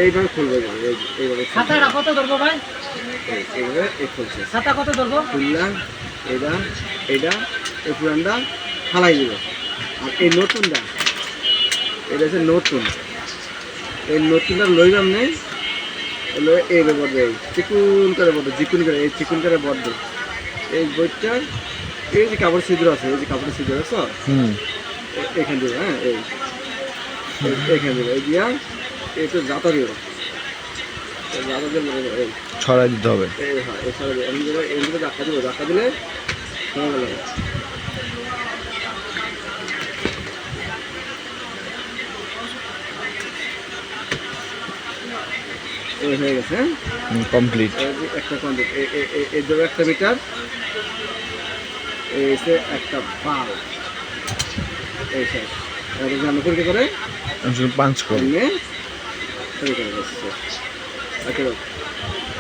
এইভাবে খুলবে, এইভাবে ছাতাটা কত ধরবো ভাই? এইভাবে খুলছে, ছাতা কত ধরবো? খুললাম, এটা এটা এই পুরানটা ফালাই দিব। আর এই নতুনটা, এটা হচ্ছে নতুন, এই নতুনটা লইলাম নেই, এইভাবে বদলে চিকুন করে বদলে, চিকুন করে, এই চিকুন করে বদলে এই বইটা, এই যে কাপড় ছিদ্র আছে, এই যে কাপড়ের ছিদ্র আছে এখান দিব। হ্যাঁ, এইখান দিব, এই দিয়া একটু জাতা দিব, জাতা দিয়ে এই ছড়াই দিতে হবে। এই হ্যাঁ, এই ছড়া দিব, এমনি ধাক্কা দিব, ধাক্কা দিলে হয়ে গেল। এই হয়ে গেছে। হ্যাঁ, কমপ্লিট। একটা কমপ্লিট, এই ধরো 1 মিটার, এই হচ্ছে একটা বাল, এই শেষ। জানো করে পাঁচ করে নিয়ে করে দিচ্ছে।